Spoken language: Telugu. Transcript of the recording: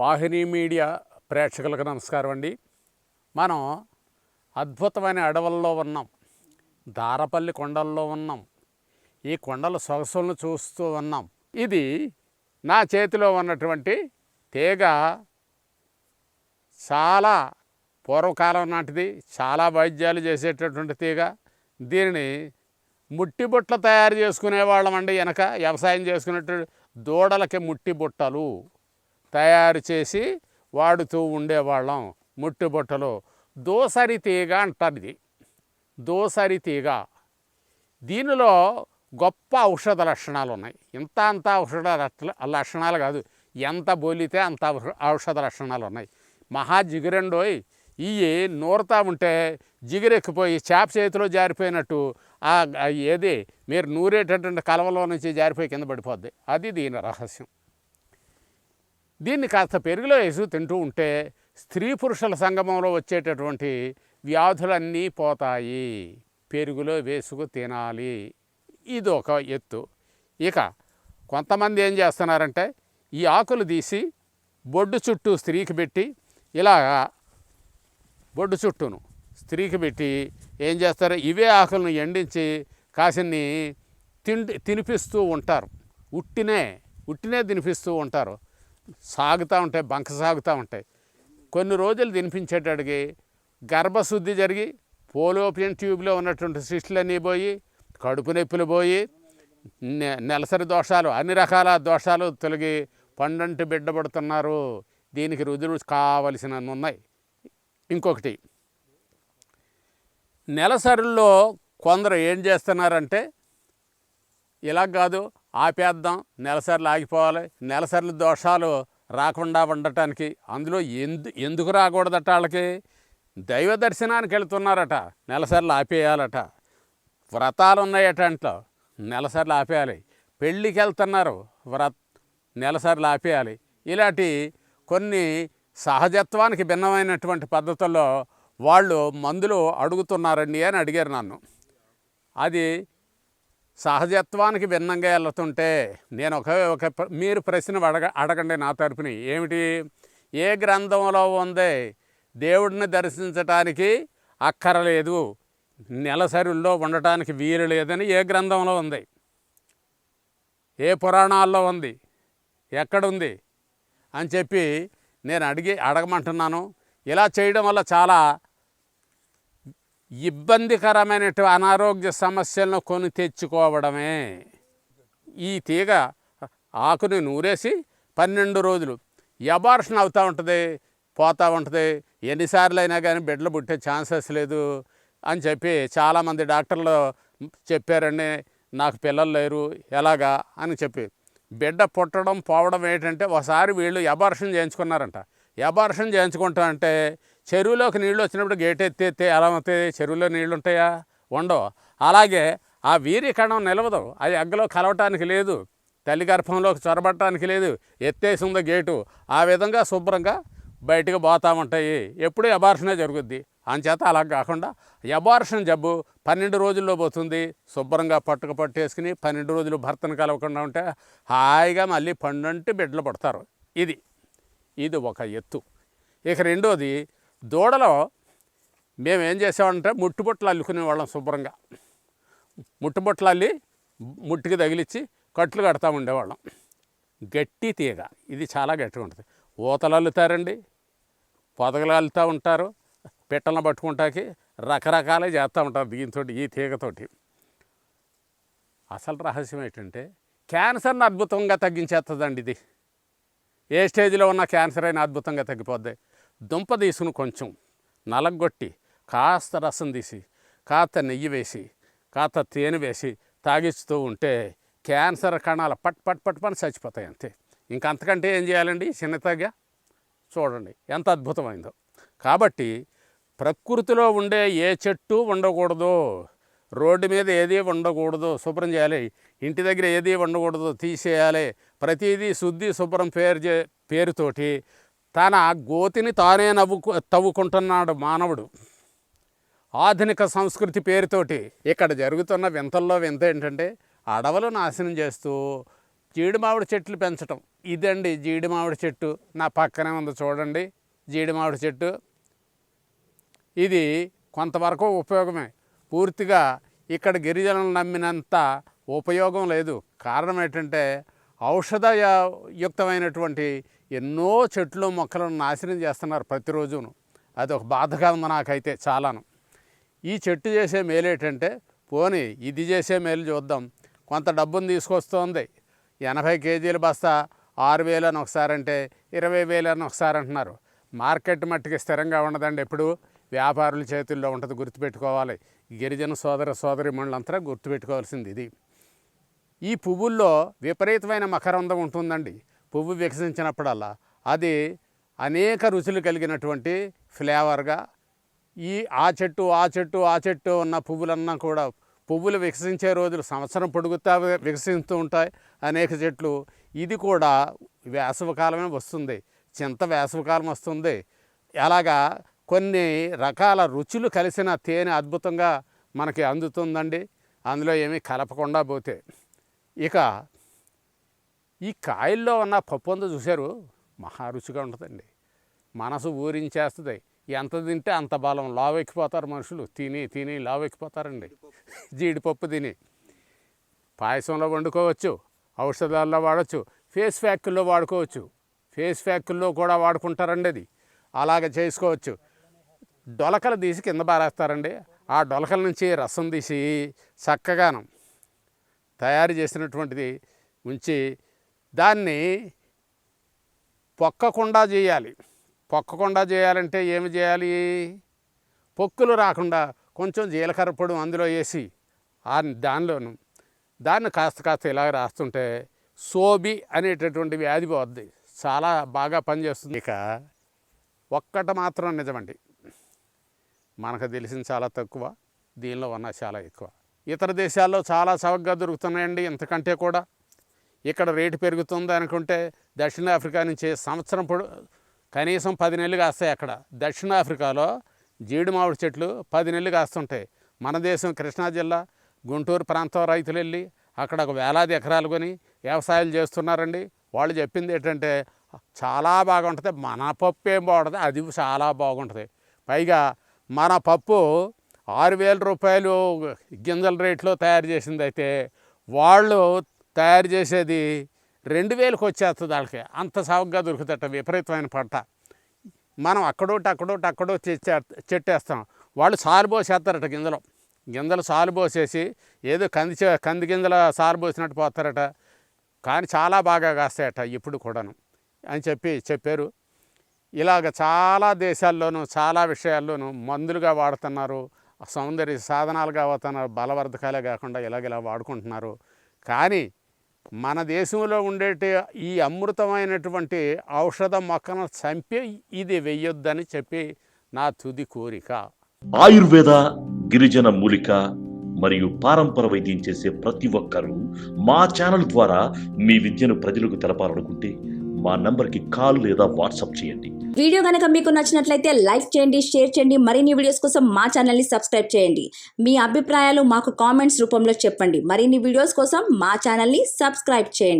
వాహిని మీడియా ప్రేక్షకులకు నమస్కారం అండి. మనం అద్భుతమైన అడవుల్లో ఉన్నాం, దారపల్లి కొండల్లో ఉన్నాం. ఈ కొండల సొగసులను చూస్తూ ఉన్నాం. ఇది నా చేతిలో ఉన్నటువంటి తీగ చాలా పూర్వకాలం నాటిది, చాలా వైద్యాలు చేసేటటువంటి తీగ. దీనిని ముట్టి బుట్టలు తయారు చేసుకునేవాళ్ళం అండి. వెనక వ్యవసాయం చేసుకునేట్టు దూడలకి ముట్టి బుట్టలు తయారు చేసి వాడుతూ ఉండేవాళ్ళం. ముట్టి బుట్టలు దోసరి తీగ అంటారు. ఇది దోసరి తీగ. దీనిలో గొప్ప ఔషధ లక్షణాలు ఉన్నాయి. ఇంత అంత ఔషధ లక్షణాలు కాదు, ఎంత బోలితే అంత ఔషధ లక్షణాలు ఉన్నాయి. మహా జిగురండోయ్. ఇవి నూరుతా ఉంటే జిగురెక్కిపోయి చేప చేతిలో జారిపోయినట్టు ఏది మీరు నూరేటటువంటి కలవలో నుంచి జారిపోయి కింద పడిపోద్ది. అది దీని రహస్యం. దీన్ని కాస్త పెరుగులో వేసి తింటూ ఉంటే స్త్రీ పురుషుల సంగమంలో వచ్చేటటువంటి వ్యాధులన్నీ పోతాయి. పెరుగులో వేసుకు తినాలి. ఇది ఒక ఎత్తు. ఇక కొంతమంది ఏం చేస్తున్నారంటే ఈ ఆకులు తీసి బొడ్డు చుట్టూ స్త్రీకి పెట్టి, ఇలాగా బొడ్డు చుట్టూను స్త్రీకి పెట్టి ఏం చేస్తారు, ఇవే ఆకులను ఎండించి కాసిన్ని తినిపిస్తూ ఉంటారు. ఉట్టినే తినిపిస్తూ ఉంటారు. సాగుతూ ఉంటాయి, బంక సాగుతూ ఉంటాయి. కొన్ని రోజులు తినిపించేటడికి గర్భశుద్ధి జరిగి పోలోపియన్ ట్యూబ్లో ఉన్నటువంటి సిస్టులన్నీ పోయి, కడుపు నొప్పులు పోయి, నెలసరి దోషాలు, అన్ని రకాల దోషాలు తొలగి పండంటి బిడ్డ పడుతున్నారు. దీనికి రుజువు కావలసినవి ఉన్నాయి. ఇంకొకటి, నెలసరుల్లో కొందరు ఏం చేస్తున్నారంటే ఇలా కాదు, ఆపేద్దాం, నెలసర్లు ఆగిపోవాలి, నెలసర్ల దోషాలు రాకుండా ఉండటానికి. అందులో ఎందుకు రాకూడదట, వాళ్ళకి దైవ దర్శనానికి వెళుతున్నారట, నెలసర్లు ఆపేయాలట. వ్రతాలు ఉన్నాయట, అంట్లో నెలసర్లు ఆపేయాలి. పెళ్ళికి వెళ్తున్నారు, నెలసర్లు ఆపేయాలి. ఇలాంటి కొన్ని సహజత్వానికి భిన్నమైనటువంటి పద్ధతుల్లో వాళ్ళు మందులు అడుగుతున్నారండి అని అడిగారు నన్ను. అది సహజత్వానికి భిన్నంగా వెళ్తుంటే నేను ఒక మీరు ప్రశ్న అడగండి నా తరపున. ఏమిటి? ఏ గ్రంథంలో ఉంది దేవుడిని దర్శించటానికి అక్కరలేదు, నెలసరుల్లో ఉండటానికి వీలు లేదని ఏ గ్రంథంలో ఉంది? ఏ పురాణాల్లో ఉంది? ఎక్కడుంది అని చెప్పి నేను అడగమంటున్నాను. ఇలా చేయడం వల్ల చాలా ఇబ్బందికరమైనటువంటి అనారోగ్య సమస్యలను కొని తెచ్చుకోవడమే. ఈ తీగ ఆకుని నూరేసి 12 రోజులు అబార్షన్ అవుతూ ఉంటుంది, పోతూ ఉంటుంది. ఎన్నిసార్లు అయినా కానీ బిడ్డలు పుట్టే ఛాన్సెస్ లేదు అని చెప్పి చాలామంది డాక్టర్లు చెప్పారండి. నాకు పిల్లలు లేరు ఎలాగా అని చెప్పి. బిడ్డ పుట్టడం పోవడం ఏంటంటే, ఒకసారి వీళ్ళు అబార్షన్ చేయించుకున్నారంట. అబార్షన్ చేయించుకుంటారంటే చెరువులోకి నీళ్ళు వచ్చినప్పుడు గేట్ ఎత్తేస్తే ఎలా అవుతాయి? చెరువులో నీళ్ళు ఉంటాయా? ఉండవు. అలాగే ఆ వీర్యకణం నిలవదు, అది ఎగ్గలో కలవటానికి లేదు, తల్లి గర్భంలోకి చొరబట్టడానికి లేదు, ఎత్తేసి ఉంది గేటు. ఆ విధంగా శుభ్రంగా బయటకు పోతూ ఉంటాయి. ఎప్పుడూ అబార్షనే జరుగుద్ది. అంచేత అలా కాకుండా అబార్షన్ జబ్బు 12 రోజుల్లో పోతుంది. శుభ్రంగా పట్టేసుకుని 12 రోజులు భర్తను కలవకుండా ఉంటే హాయిగా మళ్ళీ పండంటి బిడ్డలు పడతారు. ఇది ఒక ఎత్తు. ఇక రెండోది, దూడలో మేమేం చేసామంటే ముట్టుబుట్టలు అల్లుకునేవాళ్ళం. శుభ్రంగా ముట్టుబుట్టలు అల్లి ముట్టికి తగిలిచ్చి కట్లు కడతా ఉండేవాళ్ళం. గట్టి తీగ, ఇది చాలా గట్టిగా ఉంటుంది. ఊతలు అల్లుతారండి, పొదగలు అల్లుతూ ఉంటారు, పిట్టలను పట్టుకుంటాకి రకరకాలే చేస్తూ ఉంటారు దీంతో, ఈ తీగతోటి. అసలు రహస్యం ఏంటంటే క్యాన్సర్ని అద్భుతంగా తగ్గించేస్తుందండి ఇది. ఏ స్టేజ్లో ఉన్న క్యాన్సర్ అయినా అద్భుతంగా తగ్గిపోద్ది. దుంప తీసుకుని కొంచెం నలగొట్టి కాస్త రసం తీసి కాస్త నెయ్యి వేసి కాస్త తేనె వేసి తాగిస్తూ ఉంటే క్యాన్సర్ కణాలు పట్ చచ్చిపోతాయి. అంతే. ఇంకంతకంటే ఏం చేయాలండి? చిన్నతగా చూడండి ఎంత అద్భుతమైందో. కాబట్టి ప్రకృతిలో ఉండే ఏ చెట్టు ఉండకూడదు, రోడ్డు మీద ఏదీ ఉండకూడదు, శుభ్రం చేయాలి. ఇంటి దగ్గర ఏదీ ఉండకూడదు, తీసేయాలి. ప్రతిదీ శుద్ధి శుభ్రం పేరుతోటి తన గోతిని తానే తవ్వుకుంటున్నాడు మానవుడు. ఆధునిక సంస్కృతి పేరుతోటి ఇక్కడ జరుగుతున్న వింతల్లో వింత ఏంటంటే అడవులు నాశనం చేస్తూ జీడి మామిడి చెట్లు పెంచటం. ఇదండి జీడి మామిడి చెట్టు. నా పక్కనే ఉంది చూడండి జీడి మామిడి చెట్టు. ఇది కొంతవరకు ఉపయోగమే, పూర్తిగా ఇక్కడ గిరిజనులు నమ్మినంత ఉపయోగం లేదు. కారణం ఏంటంటే ఔషధయుక్తమైనటువంటి ఎన్నో చెట్లు మొక్కలను నాశనం చేస్తున్నారు ప్రతిరోజును. అది ఒక బాధగా ఉంది నాకైతే చాలాను. ఈ చెట్టు చేసే మేలు ఏంటంటే, పోనీ ఇది చేసే మేలు చూద్దాం. కొంత డబ్బును తీసుకొస్తోంది. 80 కేజీల బస్తా 6,000 అని ఒకసారి అంటే 20,000 అని ఒకసారి అంటున్నారు. మార్కెట్ మట్టికి స్థిరంగా ఉండదండి, ఎప్పుడు వ్యాపారుల చేతుల్లో ఉంటుంది. గుర్తుపెట్టుకోవాలి. గిరిజన సోదరిమణులంతా గుర్తుపెట్టుకోవాల్సింది ఇది. ఈ పువ్వుల్లో విపరీతమైన మకరందం ఉంటుందండి. పువ్వు వికసించినప్పుడల్లా అది అనేక రుచులు కలిగినటువంటి ఫ్లేవర్గా ఆ చెట్టు ఉన్న పువ్వులన్నా కూడా, పువ్వులు వికసించే రోజులు సంవత్సరం పొడుగుతా వికసిస్తూ ఉంటాయి అనేక చెట్లు. ఇది కూడా వేసవికాలమే వస్తుంది. చింత వేసవికాలం వస్తుంది. అలాగా కొన్ని రకాల రుచులు కలిసిన తేనె అద్భుతంగా మనకి అందుతుందండి, అందులో ఏమీ కలపకుండా పోతే. ఇక ఈ కాయల్లో ఉన్న పప్పుంద చూశారు, మహా రుచిగా ఉంటుందండి. మనసు ఊరించేస్తుంది. ఎంత తింటే అంత బలం. లావెక్కిపోతారు మనుషులు. తిని లావెక్కిపోతారండి జీడిపప్పు తిని. పాయసంలో వండుకోవచ్చు, ఔషధాల్లో వాడచ్చు, ఫేస్ ప్యాకుల్లో వాడుకోవచ్చు. ఫేస్ ప్యాకుల్లో కూడా వాడుకుంటారండి. అది అలాగ చేసుకోవచ్చు. డొలకలు తీసి కింద పారేస్తారండి. ఆ డొలకల నుంచి రసం తీసి చక్కగాను తయారు చేసినటువంటిది ఉంచి దాన్ని పొక్కకుండా చేయాలి. పొక్కకుండా చేయాలంటే ఏమి చేయాలి? పొక్కులు రాకుండా కొంచెం జీలకర్ర పొడి అందులో వేసి దాన్ని కాస్త ఇలా రాస్తుంటే సోబి అనేటటువంటి వ్యాధి పోద్ది. చాలా బాగా పనిచేస్తుంది. ఇక ఒక్కటి మాత్రం నిజమండి, మనకు తెలిసింది చాలా తక్కువ, దీనిలో ఉన్న చాలా ఎక్కువ. ఇతర దేశాల్లో చాలా చవకగా దొరుకుతున్నాయండి. ఇంతకంటే కూడా ఇక్కడ రేటు పెరుగుతుంది అనుకుంటే దక్షిణాఫ్రికా నుంచి సంవత్సరం కనీసం 10 నెలలు కాస్తాయి. అక్కడ దక్షిణాఫ్రికాలో జీడి మామిడి చెట్లు 10 నెలలు కాస్తుంటాయి. మన దేశం కృష్ణా జిల్లా గుంటూరు ప్రాంతం రైతులు వెళ్ళి అక్కడ ఒక వేలాది ఎకరాలు కొని వ్యవసాయాలు చేస్తున్నారండి. వాళ్ళు చెప్పింది ఏంటంటే చాలా బాగుంటుంది. మన పప్పు ఏం బాగుంటుంది, అది చాలా బాగుంటుంది. పైగా మన పప్పు 6,000 రూపాయలు గింజల రేట్లో తయారు చేసింది అయితే వాళ్ళు తయారు చేసేది 2,000కి వచ్చేస్తుంది. వాళ్ళకి అంత చౌకగా దొరుకుతట. విపరీతమైన పంట. మనం అక్కడోటి చెట్టేస్తాం. వాళ్ళు సాలు పోసేస్తారట. గింజలు సాలు పోసేసి ఏదో కంది గింజల సాలు పోసినట్టు పోతారట. కానీ చాలా బాగా కాస్తాయట ఇప్పుడు కూడాను అని చెప్పారు. ఇలాగ చాలా దేశాల్లోనూ చాలా విషయాల్లోనూ మందులుగా వాడుతున్నారు, సౌందర్య సాధనాలుగా వాడుతున్నారు. బలవర్ధకాలే కాకుండా ఇలా వాడుకుంటున్నారు. కానీ మన దేశంలో ఉండేటి ఈ అమృతమైనటువంటి ఔషధ మొక్కను చంపి ఇది వెయ్యొద్దని చెప్పి నా తుది కోరిక. ఆయుర్వేద, గిరిజన మూలిక మరియు పారంపర వైద్యం చేసే ప్రతి ఒక్కరూ మా ఛానల్ ద్వారా మీ విద్యను ప్రజలకు తెలపాలనుకుంటే మా నంబర్కి కాల్ లేదా వాట్సాప్ చేయండి. వీడియో కనుక మీకు నచ్చినట్లయితే లైక్ చేయండి, షేర్ చేయండి. మరిన్ని వీడియోస్ కోసం మా ఛానల్ని సబ్స్క్రైబ్ చేయండి. మీ అభిప్రాయాలు మాకు కామెంట్స్ రూపంలో చెప్పండి. మరిన్ని వీడియోస్ కోసం మా ఛానల్ని సబ్స్క్రైబ్ చేయండి.